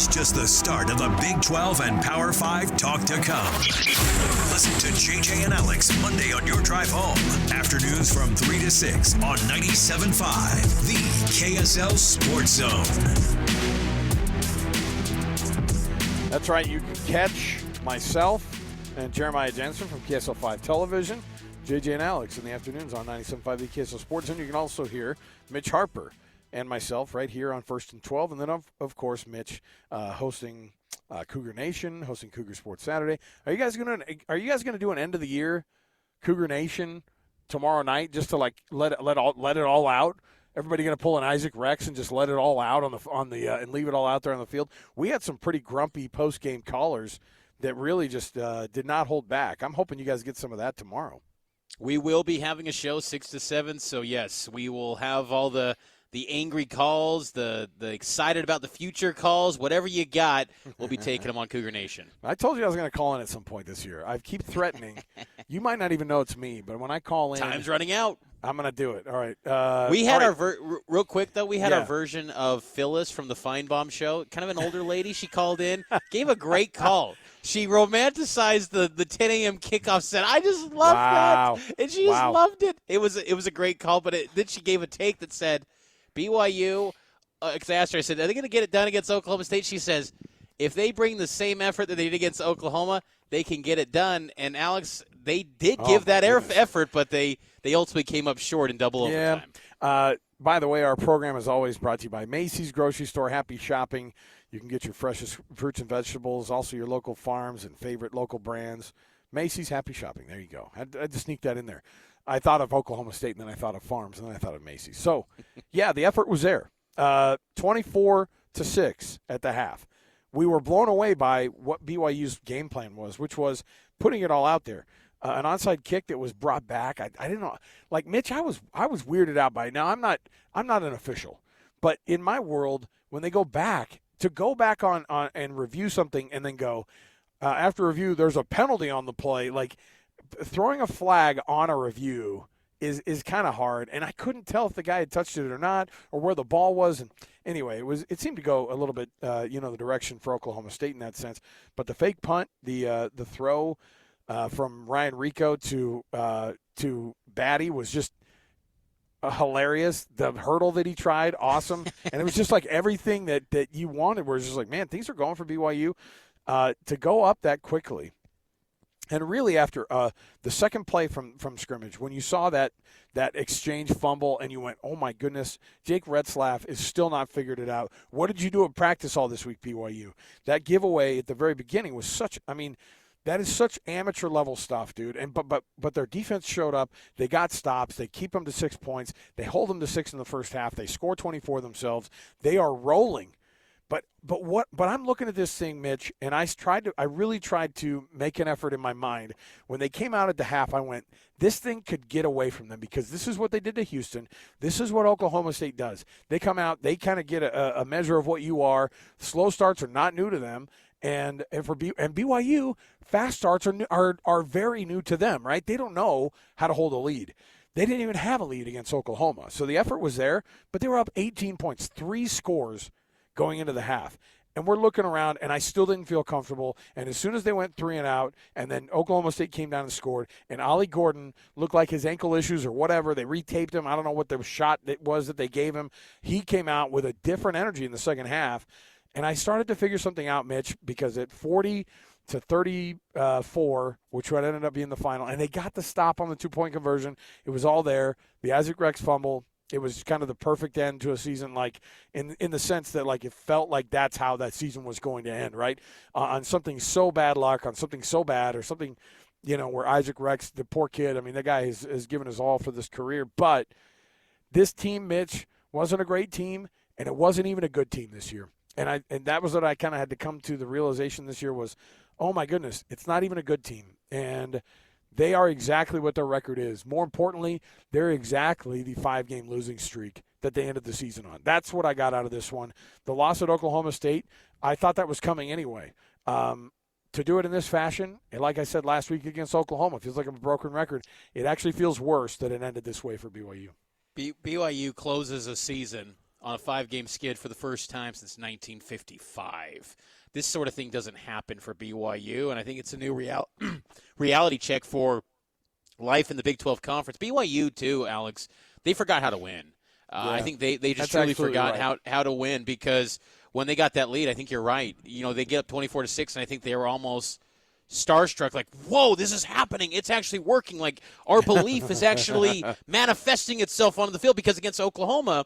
It's just the start of the Big 12 and Power 5 talk to come. Listen to JJ and Alex Monday on your drive home. Afternoons from 3 to 6 on 97.5, the KSL Sports Zone. That's right. You can catch myself and Jeremiah Jensen from KSL 5 Television, JJ and Alex in the afternoons on 97.5 the KSL Sports Zone. You can also hear Mitch Harper and myself right here on 1st and 12. And then, of course, Mitch hosting Cougar Nation, hosting Cougar Sports Saturday. Are you guys gonna do an end of the year Cougar Nation tomorrow night just to like let it all out? Everybody gonna pull an Isaac Rex and just let it all out on the and leave it all out there on the field? We had some pretty grumpy post game callers that really just did not hold back. I'm hoping you guys get some of that tomorrow. We will be having a show 6 to 7, so yes, we will have all the angry calls, the excited about the future calls, whatever you got, we'll be taking them on Cougar Nation. I told you I was going to call in at some point this year. I keep threatening. You might not even know it's me, but when I call in. Time's running out. I'm going to do it. All right. We had real quick, though, our version of Phyllis from the Feinbaum show. Kind of an older lady. She called in, gave a great call. She romanticized the 10 a.m. kickoff set. I just loved that. And she just loved it. It was a great call, but then she gave a take that said, BYU, because I asked her, I said, are they going to get it done against Oklahoma State? She says, if they bring the same effort that they did against Oklahoma, they can get it done. And, Alex, they did give that effort, but they ultimately came up short in double overtime. By the way, our program is always brought to you by Macy's Grocery Store. Happy shopping. You can get your freshest fruits and vegetables, also your local farms and favorite local brands. Macy's, happy shopping. There you go. I had to sneak that in there. I thought of Oklahoma State, and then I thought of farms, and then I thought of Macy's. So, yeah, the effort was there. 24-6 at the half. We were blown away by what BYU's game plan was, which was putting it all out there. An onside kick that was brought back. I didn't know. Like Mitch, I was weirded out by it. Now I'm not an official, but in my world, when they go back on and review something and then go after review, there's a penalty on the play. Like throwing a flag on a review is kind of hard, and I couldn't tell if the guy had touched it or not, or where the ball was. And anyway, it seemed to go a little bit, the direction for Oklahoma State in that sense. But the fake punt, the throw from Ryan Rico to Batty was just hilarious. The hurdle that he tried, awesome, and it was just like everything that you wanted. Where it's just like, man, things are going for BYU to go up that quickly. And really, after the second play from scrimmage, when you saw that exchange fumble and you went, oh, my goodness, Jake Retzlaff is still not figured it out. What did you do at practice all this week, BYU? That giveaway at the very beginning was that is such amateur-level stuff, dude. And but their defense showed up. They got stops. They keep them to 6 points. They hold them to 6 in the first half. They score 24 themselves. They are rolling. But I'm looking at this thing, Mitch, and I really tried to make an effort in my mind. When they came out at the half, I went, this thing could get away from them because this is what they did to Houston. This is what Oklahoma State does. They come out, they kind of get a measure of what you are. Slow starts are not new to them. And BYU, fast starts are very new to them, right? They don't know how to hold a lead. They didn't even have a lead against Oklahoma. So the effort was there, but they were up 18 points, 3 scores going into the half. And we're looking around, and I still didn't feel comfortable. And as soon as they went 3 and out, and then Oklahoma State came down and scored, and Ollie Gordon looked like his ankle issues or whatever. They retaped him. I don't know what the shot it was that they gave him. He came out with a different energy in the second half. And I started to figure something out, Mitch, because at 40-34, which would ended up being the final, and they got the stop on the 2-point conversion. It was all there. The Isaac Rex fumble. It was kind of the perfect end to a season, like in the sense that like it felt like that's how that season was going to end, right? On something so bad luck, on something so bad, or something, where Isaac Rex, the poor kid, I mean, that guy has given his all for this career. But this team, Mitch, wasn't a great team, and it wasn't even a good team this year. And that was what I kind of had to come to the realization this year was, oh my goodness, it's not even a good team. And they are exactly what their record is. More importantly, they're exactly the 5-game losing streak that they ended the season on. That's what I got out of this one. The loss at Oklahoma State, I thought that was coming anyway. To do it in this fashion, and like I said last week against Oklahoma, it feels like a broken record. It actually feels worse that it ended this way for BYU. BYU closes a season on a 5-game skid for the first time since 1955. This sort of thing doesn't happen for BYU, and I think it's a new reality check for life in the Big 12 Conference. BYU, too, Alex, they forgot how to win. I think they just truly forgot how to win, because when they got that lead, I think you're right. They get up 24-6, and I think they were almost starstruck, like, whoa, this is happening. It's actually working. Like, our belief is actually manifesting itself onto the field, because against Oklahoma,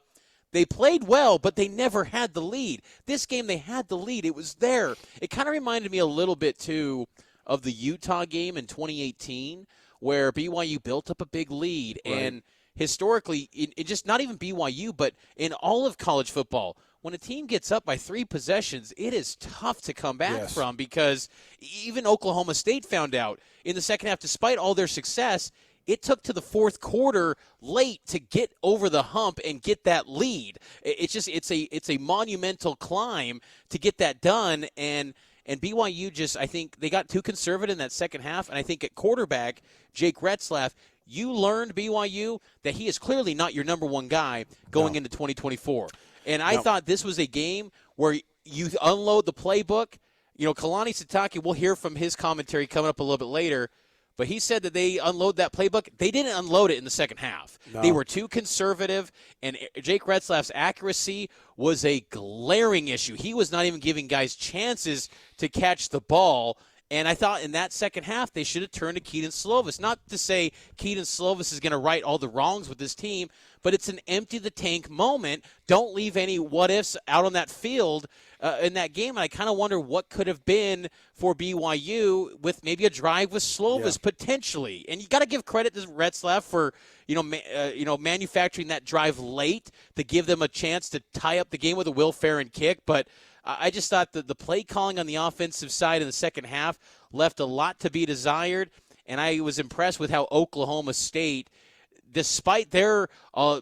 they played well, but they never had the lead. This game, they had the lead. It was there. It kind of reminded me a little bit, too, of the Utah game in 2018, where BYU built up a big lead. Right. And historically, it just not even BYU, but in all of college football, when a team gets up by 3 possessions, it is tough to come back from, because even Oklahoma State found out in the second half, despite all their success, it took to the fourth quarter late to get over the hump and get that lead. It's a monumental climb to get that done, and BYU just, I think they got too conservative in that second half, and I think at quarterback, Jake Retzlaff, you learned, BYU, that he is clearly not your number one guy going into 2024. And I thought this was a game where you unload the playbook. Kalani Sitake, we'll hear from his commentary coming up a little bit later, but he said that they unload that playbook. They didn't unload it in the second half. No. They were too conservative, and Jake Retzlaff's accuracy was a glaring issue. He was not even giving guys chances to catch the ball. And I thought in that second half, they should have turned to Keaton Slovis. Not to say Keaton Slovis is going to right all the wrongs with this team, but it's an empty-the-tank moment. Don't leave any what-ifs out on that field in that game. And I kind of wonder what could have been for BYU with maybe a drive with Slovis potentially. And you got to give credit to Retzlaff for manufacturing that drive late to give them a chance to tie up the game with a Will Ferrin kick. But I just thought that the play calling on the offensive side in the second half left a lot to be desired, and I was impressed with how Oklahoma State, despite their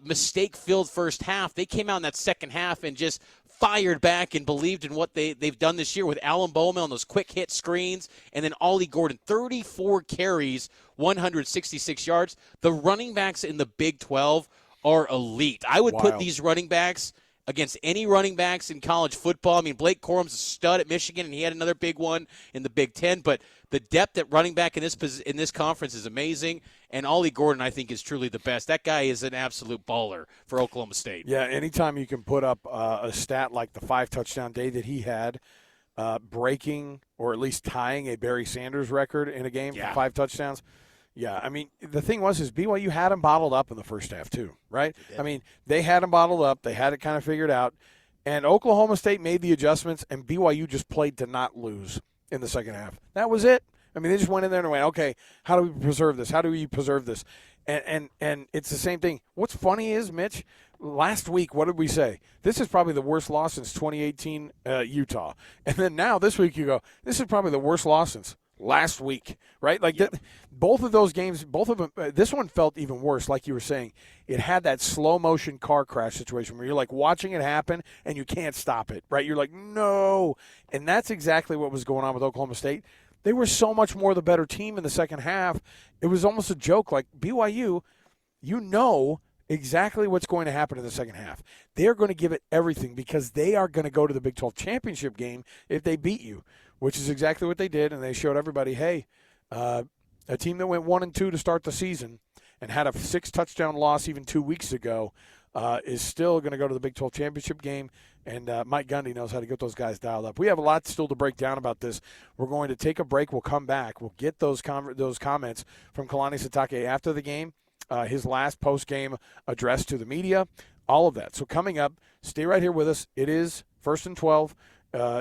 mistake-filled first half, they came out in that second half and just fired back and believed in what they've done this year with Alan Bowman on those quick hit screens, and then Ollie Gordon, 34 carries, 166 yards. The running backs in the Big 12 are elite. I would put these running backs against any running backs in college football. I mean, Blake Corum's a stud at Michigan, and he had another big one in the Big Ten. But the depth at running back in this conference is amazing, and Ollie Gordon, I think, is truly the best. That guy is an absolute baller for Oklahoma State. Yeah, anytime you can put up a stat like the 5-touchdown day that he had, breaking or at least tying a Barry Sanders record in a game for 5 touchdowns. Yeah, I mean, the thing was BYU had him bottled up in the first half too, right? I mean, they had him bottled up. They had it kind of figured out. And Oklahoma State made the adjustments, and BYU just played to not lose in the second half. That was it. I mean, they just went in there and went, okay, how do we preserve this? How do we preserve this? And it's the same thing. What's funny is, Mitch, last week, what did we say? This is probably the worst loss since 2018 Utah. And then now this week you go, this is probably the worst loss since last week, right? Like both of those games, both of them, this one felt even worse, like you were saying. It had that slow motion car crash situation where you're like watching it happen and you can't stop it, right? You're like, no. And that's exactly what was going on with Oklahoma State. They were so much more the better team in the second half. It was almost a joke. Like BYU, you know exactly what's going to happen in the second half. They're going to give it everything because they are going to go to the Big 12 championship game if they beat you, which is exactly what they did, and they showed everybody, hey, a team that went 1-2 to start the season and had a 6-touchdown loss even 2 weeks ago is still going to go to the Big 12 championship game, and Mike Gundy knows how to get those guys dialed up. We have a lot still to break down about this. We're going to take a break. We'll come back. We'll get those comments from Kalani Sitake after the game, his last post-game address to the media, all of that. So coming up, stay right here with us. It is 1st and 12.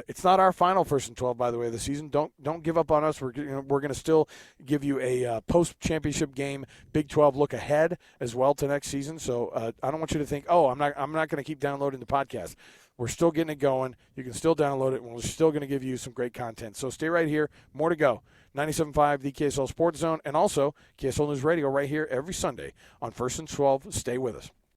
It's not our final 1st and 12, by the way, of the season. Don't give up on us. We're going to still give you a post-championship game Big 12 look ahead as well to next season. So I don't want you to think, oh, I'm not going to keep downloading the podcast. We're still getting it going. You can still download it, and we're still going to give you some great content. So stay right here. More to go. 97.5, the KSL Sports Zone, and also KSL News Radio right here every Sunday on 1st and 12. Stay with us.